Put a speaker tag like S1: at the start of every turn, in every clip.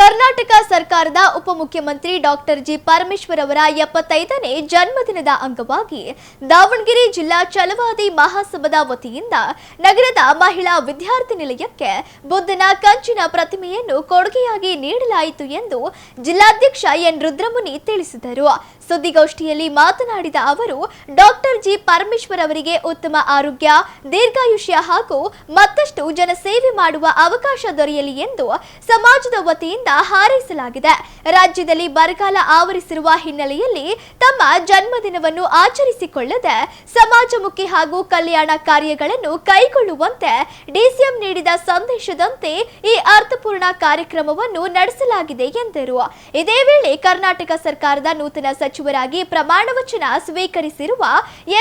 S1: ಕರ್ನಾಟಕ ಸರ್ಕಾರದ ಉಪಮುಖ್ಯಮಂತ್ರಿ doctor G Parameshwar ಅವರ 75ನೇ ಜನ್ಮದಿನದ ಅಂಗವಾಗಿ ದಾವಣಗೆರೆ ಜಿಲ್ಲಾ ಛಲವಾದಿ ಮಹಾಸಭಾದ ವತಿಯಿಂದ ನಗರದ ಮಹಿಳಾ ವಿದ್ಯಾರ್ಥಿ ನಿಲಯಕ್ಕೆ ಬುದ್ಧನ ಕಂಚಿನ ಪ್ರತಿಮೆಯನ್ನು ಕೊಡುಗೆಯಾಗಿ ನೀಡಲಾಯಿತು ಎಂದು ಜಿಲ್ಲಾಧ್ಯಕ್ಷ ಎನ್ ರುದ್ರಮುನಿ ತಿಳಿಸಿದರು. ಸುದ್ದಿಗೋಷ್ಠಿಯಲ್ಲಿ ಮಾತನಾಡಿದ ಅವರು ಡಾಕ್ಟರ್ ಜಿ ಪರಮೇಶ್ವರ್ ಅವರಿಗೆ ಉತ್ತಮ ಆರೋಗ್ಯ, ದೀರ್ಘಾಯುಷ್ಯ ಹಾಗೂ ಮತ್ತಷ್ಟು ಜನಸೇವೆ ಮಾಡುವ ಅವಕಾಶ ದೊರೆಯಲಿ ಎಂದು ಸಮಾಜದ ವತಿಯಿಂದ ಹಾರೈಸಲಾಗಿದೆ. ರಾಜ್ಯದಲ್ಲಿ ಬರಗಾಲ ಆವರಿಸಿರುವ ಹಿನ್ನೆಲೆಯಲ್ಲಿ ತಮ್ಮ ಜನ್ಮದಿನವನ್ನು ಆಚರಿಸಿಕೊಳ್ಳದೆ ಸಮಾಜಮುಖಿ ಹಾಗೂ ಕಲ್ಯಾಣ ಕಾರ್ಯಗಳನ್ನು ಕೈಗೊಳ್ಳುವಂತೆ ಡಿಸಿಎಂ ನೀಡಿದ ಸಂದೇಶದಂತೆ ಈ ಅರ್ಥಪೂರ್ಣ ಕಾರ್ಯಕ್ರಮವನ್ನು ನಡೆಸಲಾಗಿದೆ ಎಂದರು. ಇದೇ ವೇಳೆ ಕರ್ನಾಟಕ ಸರ್ಕಾರದ ನೂತನ ಸಚಿವರಾಗಿ ಪ್ರಮಾಣ ವಚನ ಸ್ವೀಕರಿಸಿರುವ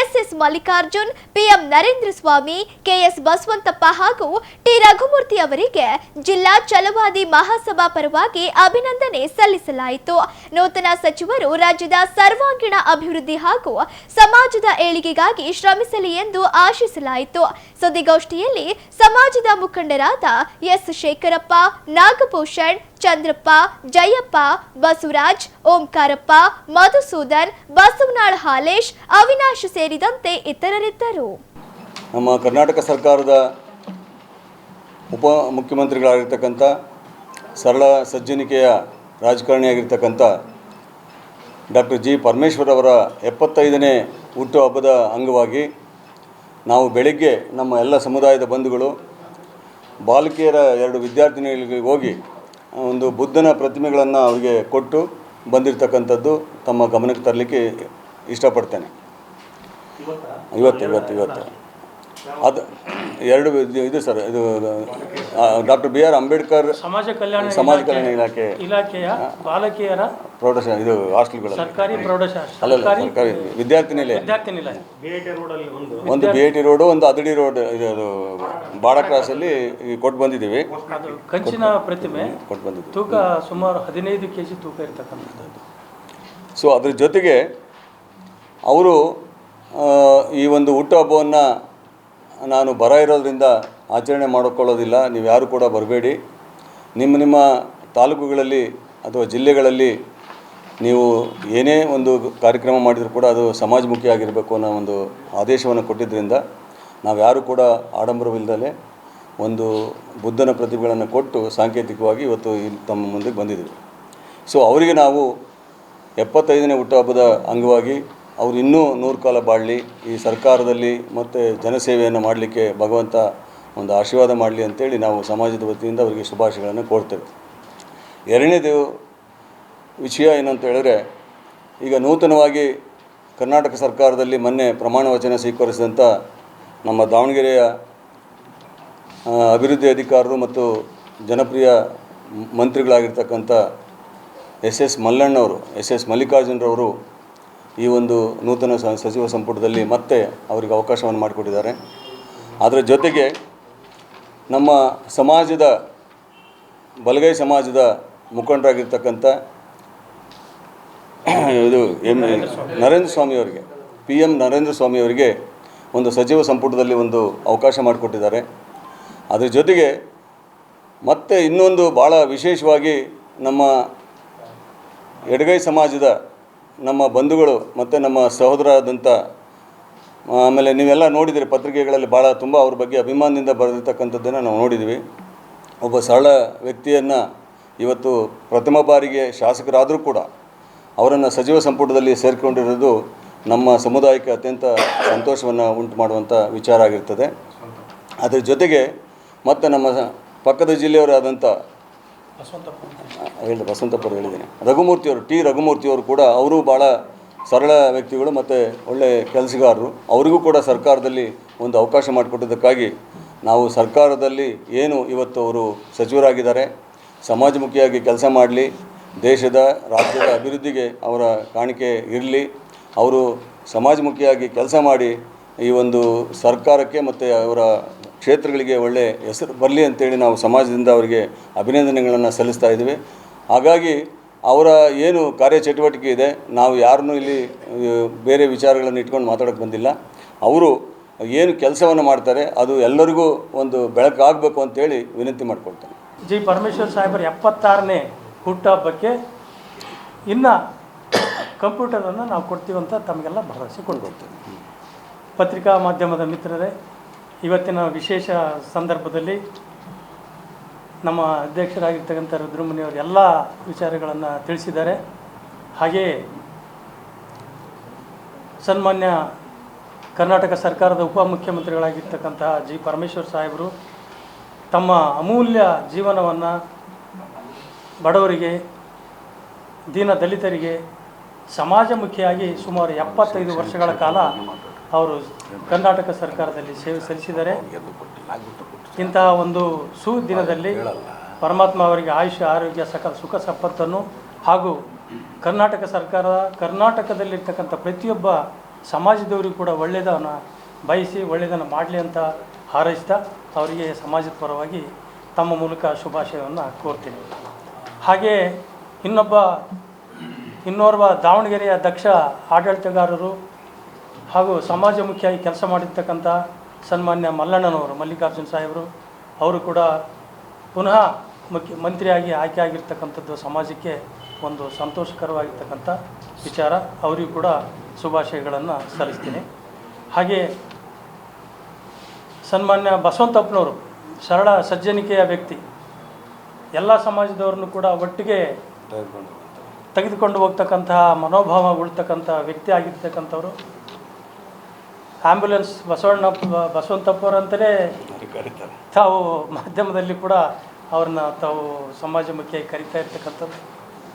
S1: S Mallikarjun, PM Narendra Swamy, KS Basavanthappa ಹಾಗೂ ಟಿ ರಘುಮೂರ್ತಿ ಅವರಿಗೆ ಜಿಲ್ಲಾ ಛಲವಾದಿ ಮಹಾಸಭಾ ಪರವಾಗಿ ಅಭಿನಂದನೆ ಸಲ್ಲಿಸಲಾಯಿತು. ನೂತನ ಸಚಿವರು ರಾಜ್ಯದ ಸರ್ವಾಂಗೀಣ ಅಭಿವೃದ್ಧಿ ಹಾಗೂ ಸಮಾಜದ ಏಳಿಗೆಗಾಗಿ ಶ್ರಮಿಸಲಿ ಎಂದು ಆಶಿಸಲಾಯಿತು. ಸುದ್ದಿಗೋಷ್ಠಿಯಲ್ಲಿ ಸಮಾಜದ ಮುಖಂಡರಾದ ಎಸ್ ಶೇಖರಪ್ಪ, ನಾಗಭೂಷಣ್, ಚಂದ್ರಪ್ಪ, ಜಯಪ್ಪ, ಬಸವರಾಜ್, ಓಂಕಾರಪ್ಪ, ಮಧುಸೂದನ್, ಬಸವನಾಳ್ ಹಾಲೇಶ್, ಅವಿನಾಶ್ ಸೇರಿದಂತೆ ಇತರರಿದ್ದರು.
S2: ನಮ್ಮ ಕರ್ನಾಟಕ ಸರ್ಕಾರದ ಉಪ ಮುಖ್ಯಮಂತ್ರಿಗಳಾಗಿರ್ತಕ್ಕಂಥ ಸರಳ ಸಜ್ಜನಿಕೆಯ ರಾಜಕಾರಣಿಯಾಗಿರ್ತಕ್ಕಂಥ ಡಾಕ್ಟರ್ ಜಿ ಪರಮೇಶ್ವರ್ ಅವರ 75ನೇ ಹುಟ್ಟುಹಬ್ಬದ ಅಂಗವಾಗಿ ನಾವು ಬೆಳಗ್ಗೆ ನಮ್ಮ ಎಲ್ಲ ಸಮುದಾಯದ ಬಂಧುಗಳು ಬಾಲಕಿಯರ 2 ವಿದ್ಯಾರ್ಥಿನಿಗಳಿಗೆ ಹೋಗಿ ಒಂದು ಬುದ್ಧನ ಪ್ರತಿಮೆಗಳನ್ನು ಅವರಿಗೆ ಕೊಟ್ಟು ಬಂದಿರತಕ್ಕಂಥದ್ದು ತಮ್ಮ ಗಮನಕ್ಕೆ ತರಲಿಕ್ಕೆ ಇಷ್ಟಪಡ್ತೇನೆ. ಇವತ್ತು ಅದು 2 ಇದು ಸರ್, ಇದು ಡಾಕ್ಟರ್ ಬಿ ಆರ್ ಅಂಬೇಡ್ಕರ್ ಸಮಾಜ ಕಲ್ಯಾಣ ಇಲಾಖೆಯ
S3: ಬಾಲಕಿಯರ
S2: ಪ್ರೌಢಶಾಲೆ, ಇದು ಹಾಸ್ಟೆಲ್ಗಳು,
S3: ಸರ್ಕಾರಿ ಪ್ರೌಢಶಾಲೆ,
S2: ಸರ್ಕಾರಿ ವಿದ್ಯಾರ್ಥಿ ನಿಲಯ, ಒಂದು BIT ರೋಡು, ಒಂದು ಅದಡಿ ರೋಡ್, ಇದು ಬಾಡ ಕ್ರಾಸಲ್ಲಿ ಕೊಟ್ಟು ಬಂದಿದ್ದೀವಿ.
S3: ಕಂಚಿನ ಪ್ರತಿಮೆ ಕೊಟ್ಟು ಬಂದಿದ್ದೀವಿ. ತೂಕ ಸುಮಾರು 15 kg ತೂಕ ಇರ್ತಕ್ಕಂಥದ್ದು.
S2: ಸೊ ಅದ್ರ ಜೊತೆಗೆ ಅವರು ಈ ಒಂದು ಹುಟ್ಟುಹಬ್ಬವನ್ನು ನಾನು ಬರ ಇರೋದ್ರಿಂದ ಆಚರಣೆ ಮಾಡಿಕೊಳ್ಳೋದಿಲ್ಲ, ನೀವು ಯಾರು ಕೂಡ ಬರಬೇಡಿ, ನಿಮ್ಮ ತಾಲೂಕುಗಳಲ್ಲಿ ಅಥವಾ ಜಿಲ್ಲೆಗಳಲ್ಲಿ ನೀವು ಏನೇ ಒಂದು ಕಾರ್ಯಕ್ರಮ ಮಾಡಿದರೂ ಕೂಡ ಅದು ಸಮಾಜಮುಖಿಯಾಗಿರಬೇಕು ಅನ್ನೋ ಒಂದು ಆದೇಶವನ್ನು ಕೊಟ್ಟಿದ್ದರಿಂದ ನಾವು ಯಾರು ಕೂಡ ಆಡಂಬರವಿಲ್ಲದಲೇ ಒಂದು ಬುದ್ಧನ ಪ್ರತಿಮೆಗಳನ್ನು ಕೊಟ್ಟು ಸಾಂಕೇತಿಕವಾಗಿ ಇವತ್ತು ತಮ್ಮ ಮುಂದೆ ಬಂದಿದ್ದೀವಿ. ಸೊ ಅವರಿಗೆ ನಾವು 75ನೇ ಹುಟ್ಟುಹಬ್ಬದ ಅಂಗವಾಗಿ ಅವರು ಇನ್ನೂ 100 ಕಾಲ ಬಾಳಲಿ, ಈ ಸರ್ಕಾರದಲ್ಲಿ ಮತ್ತು ಜನಸೇವೆಯನ್ನು ಮಾಡಲಿಕ್ಕೆ ಭಗವಂತ ಒಂದು ಆಶೀರ್ವಾದ ಮಾಡಲಿ ಅಂತೇಳಿ ನಾವು ಸಮಾಜದ ವತಿಯಿಂದ ಅವರಿಗೆ ಶುಭಾಶಯಗಳನ್ನು ಕೋರ್ತೇವೆ. ಎರಡನೇದು ವಿಷಯ ಏನಂತ ಹೇಳಿದ್ರೆ, ಈಗ ನೂತನವಾಗಿ ಕರ್ನಾಟಕ ಸರ್ಕಾರದಲ್ಲಿ ಮೊನ್ನೆ ಪ್ರಮಾಣ ವಚನ ಸ್ವೀಕರಿಸಿದಂಥ ನಮ್ಮ ದಾವಣಗೆರೆಯ ಅಭಿವೃದ್ಧಿ ಅಧಿಕಾರರು ಮತ್ತು ಜನಪ್ರಿಯ ಮಂತ್ರಿಗಳಾಗಿರ್ತಕ್ಕಂಥ ಎಸ್ ಮಲ್ಲಿಕಾರ್ಜುನರವರು ಈ ಒಂದು ನೂತನ ಸಚಿವ ಸಂಪುಟದಲ್ಲಿ ಮತ್ತೆ ಅವರಿಗೆ ಅವಕಾಶವನ್ನು ಮಾಡಿಕೊಟ್ಟಿದ್ದಾರೆ. ಅದರ ಜೊತೆಗೆ ನಮ್ಮ ಸಮಾಜದ ಬಲಗೈ ಸಮಾಜದ ಮುಖಂಡರಾಗಿರ್ತಕ್ಕಂಥ ಇದು ನರೇಂದ್ರ ಸ್ವಾಮಿ ಅವರಿಗೆ, PM ನರೇಂದ್ರ ಸ್ವಾಮಿ ಅವರಿಗೆ ಒಂದು ಸಚಿವ ಸಂಪುಟದಲ್ಲಿ ಒಂದು ಅವಕಾಶ ಮಾಡಿಕೊಟ್ಟಿದ್ದಾರೆ. ಅದರ ಜೊತೆಗೆ ಮತ್ತೆ ಇನ್ನೊಂದು ಭಾಳ ವಿಶೇಷವಾಗಿ ನಮ್ಮ ಎಡಗೈ ಸಮಾಜದ ನಮ್ಮ ಬಂಧುಗಳು ಮತ್ತು ನಮ್ಮ ಸಹೋದರರಾದಂಥ, ಆಮೇಲೆ ನೀವೆಲ್ಲ ನೋಡಿದ್ದೀರಿ ಪತ್ರಿಕೆಗಳಲ್ಲಿ ಭಾಳ ತುಂಬ ಅವ್ರ ಬಗ್ಗೆ ಅಭಿಮಾನದಿಂದ ಬರೆದಿರ್ತಕ್ಕಂಥದ್ದನ್ನು ನಾವು ನೋಡಿದ್ದೀವಿ. ಒಬ್ಬ ಸರಳ ವ್ಯಕ್ತಿಯನ್ನು ಇವತ್ತು ಪ್ರಥಮ ಬಾರಿಗೆ ಶಾಸಕರಾದರೂ ಕೂಡ ಅವರನ್ನು ಸಚಿವ ಸಂಪುಟದಲ್ಲಿ ಸೇರಿಕೊಂಡಿರೋದು ನಮ್ಮ ಸಮುದಾಯಕ್ಕೆ ಅತ್ಯಂತ ಸಂತೋಷವನ್ನು ಉಂಟು ಮಾಡುವಂಥ ವಿಚಾರ ಆಗಿರ್ತದೆ. ಅದರ ಜೊತೆಗೆ ಮತ್ತು ನಮ್ಮ ಪಕ್ಕದ ಜಿಲ್ಲೆಯವರಾದಂಥ ಬಸವಂತಪ್ಪರು ಹೇಳಿದ್ದೀನಿ, ಟಿ ರಘುಮೂರ್ತಿಯವರು ಕೂಡ ಅವರು ಭಾಳ ಸರಳ ವ್ಯಕ್ತಿಗಳು ಮತ್ತು ಒಳ್ಳೆಯ ಕೆಲಸಗಾರರು. ಅವರಿಗೂ ಕೂಡ ಸರ್ಕಾರದಲ್ಲಿ ಒಂದು ಅವಕಾಶ ಮಾಡಿಕೊಟ್ಟಿದ್ದಕ್ಕಾಗಿ ನಾವು ಸರ್ಕಾರದಲ್ಲಿ ಏನು ಇವತ್ತು ಅವರು ಸಚಿವರಾಗಿದ್ದಾರೆ, ಸಮಾಜಮುಖಿಯಾಗಿ ಕೆಲಸ ಮಾಡಲಿ, ದೇಶದ ರಾಜ್ಯದ ಅಭಿವೃದ್ಧಿಗೆ ಅವರ ಕಾಣಿಕೆ ಇರಲಿ, ಅವರು ಸಮಾಜಮುಖಿಯಾಗಿ ಕೆಲಸ ಮಾಡಿ ಈ ಒಂದು ಸರ್ಕಾರಕ್ಕೆ ಮತ್ತು ಅವರ ಕ್ಷೇತ್ರಗಳಿಗೆ ಒಳ್ಳೆಯ ಹೆಸರು ಬರಲಿ ಅಂತೇಳಿ ನಾವು ಸಮಾಜದಿಂದ ಅವರಿಗೆ ಅಭಿನಂದನೆಗಳನ್ನು ಸಲ್ಲಿಸ್ತಾ ಇದ್ದೀವಿ. ಹಾಗಾಗಿ ಅವರ ಏನು ಕಾರ್ಯಚಟುವಟಿಕೆ ಇದೆ, ನಾವು ಯಾರನ್ನೂ ಇಲ್ಲಿ ಬೇರೆ ವಿಚಾರಗಳನ್ನು ಇಟ್ಕೊಂಡು ಮಾತಾಡೋಕ್ಕೆ ಬಂದಿಲ್ಲ. ಅವರು ಏನು ಕೆಲಸವನ್ನು ಮಾಡ್ತಾರೆ ಅದು ಎಲ್ಲರಿಗೂ ಒಂದು ಬೆಳಕಾಗಬೇಕು ಅಂತೇಳಿ ವಿನಂತಿ ಮಾಡ್ಕೊಳ್ತೇನೆ.
S3: ಜಿ ಪರಮೇಶ್ವರ್ ಸಾಹೇಬರ 76ನೇ ಹುಟ್ಟುಹಬ್ಬಕ್ಕೆ ಇನ್ನು ಕಂಪ್ಯೂಟರನ್ನು ನಾವು ಕೊಡ್ತೀವಂತ ತಮಗೆಲ್ಲ ಭರವಸೆ ಕೊಡ್ತೀವಿ. ಪತ್ರಿಕಾ ಮಾಧ್ಯಮದ ಮಿತ್ರರೇ, ಇವತ್ತಿನ ವಿಶೇಷ ಸಂದರ್ಭದಲ್ಲಿ ನಮ್ಮ ಅಧ್ಯಕ್ಷರಾಗಿರ್ತಕ್ಕಂಥ ರುದ್ರಮುನಿಯವರು ಎಲ್ಲ ವಿಚಾರಗಳನ್ನು ತಿಳಿಸಿದ್ದಾರೆ. ಹಾಗೆಯೇ ಸನ್ಮಾನ್ಯ ಕರ್ನಾಟಕ ಸರ್ಕಾರದ ಉಪಮುಖ್ಯಮಂತ್ರಿಗಳಾಗಿರ್ತಕ್ಕಂತಹ ಜಿ ಪರಮೇಶ್ವರ್ ಸಾಹೇಬರು ತಮ್ಮ ಅಮೂಲ್ಯ ಜೀವನವನ್ನು ಬಡವರಿಗೆ, ದೀನ ದಲಿತರಿಗೆ ಸಮಾಜಮುಖಿಯಾಗಿ ಸುಮಾರು 75 ವರ್ಷಗಳ ಕಾಲ ಅವರು ಕರ್ನಾಟಕ ಸರ್ಕಾರದಲ್ಲಿ ಸೇವೆ ಸಲ್ಲಿಸಿದ್ದಾರೆ. ಇಂತಹ ಒಂದು ಸುದಿನದಲ್ಲಿ ಪರಮಾತ್ಮ ಅವರಿಗೆ ಆಯುಷ್ಯ, ಆರೋಗ್ಯ, ಸಕಲ ಸುಖ ಸಂಪತ್ತನ್ನು ಹಾಗೂ ಕರ್ನಾಟಕ ಸರ್ಕಾರ ಕರ್ನಾಟಕದಲ್ಲಿರ್ತಕ್ಕಂಥ ಪ್ರತಿಯೊಬ್ಬ ಸಮಾಜದವರಿಗೂ ಕೂಡ ಒಳ್ಳೆಯದನ್ನು ಬಯಸಿ ಒಳ್ಳೆಯದನ್ನು ಮಾಡಲಿ ಅಂತ ಹಾರೈಸ್ತಾ ಅವರಿಗೆ ಸಮಾಜದ ಪರವಾಗಿ ತಮ್ಮ ಮೂಲಕ ಶುಭಾಶಯವನ್ನು ಕೋರ್ತೀನಿ. ಹಾಗೆಯೇ ಇನ್ನೋರ್ವ ದಾವಣಗೆರೆಯ ದಕ್ಷ ಆಡಳಿತಗಾರರು ಹಾಗೂ ಸಮಾಜಮುಖಿಯಾಗಿ ಕೆಲಸ ಮಾಡಿರ್ತಕ್ಕಂಥ ಸನ್ಮಾನ್ಯ ಮಲ್ಲಣ್ಣನವರು, ಮಲ್ಲಿಕಾರ್ಜುನ ಸಾಹೇಬರು, ಅವರು ಕೂಡ ಪುನಃ ಮಂತ್ರಿಯಾಗಿ ಆಯ್ಕೆ ಆಗಿರ್ತಕ್ಕಂಥದ್ದು ಸಮಾಜಕ್ಕೆ ಒಂದು ಸಂತೋಷಕರವಾಗಿರ್ತಕ್ಕಂಥ ವಿಚಾರ. ಅವರಿಗೂ ಕೂಡ ಶುಭಾಶಯಗಳನ್ನು ಸಲ್ಲಿಸ್ತೀನಿ. ಹಾಗೆ ಸನ್ಮಾನ್ಯ ಬಸವಂತಪ್ಪನವರು ಸರಳ ಸಜ್ಜನಿಕೆಯ ವ್ಯಕ್ತಿ, ಎಲ್ಲ ಸಮಾಜದವ್ರನ್ನು ಕೂಡ ಒಟ್ಟಿಗೆ ತೆಗೆದುಕೊಂಡು ಹೋಗ್ತಕ್ಕಂತಹ ಮನೋಭಾವ ಉಳ್ತಕ್ಕಂಥ ವ್ಯಕ್ತಿ ಆಗಿರ್ತಕ್ಕಂಥವ್ರು. ಆ್ಯಂಬುಲೆನ್ಸ್ ಬಸವಂತಪ್ಪವರಂತಲೇ ತಾವು ಮಾಧ್ಯಮದಲ್ಲಿ ಕೂಡ ಅವ್ರನ್ನ ತಾವು ಸಮಾಜಮುಖಿಯಾಗಿ ಕರೀತಾ ಇರ್ತಕ್ಕಂಥದ್ದು.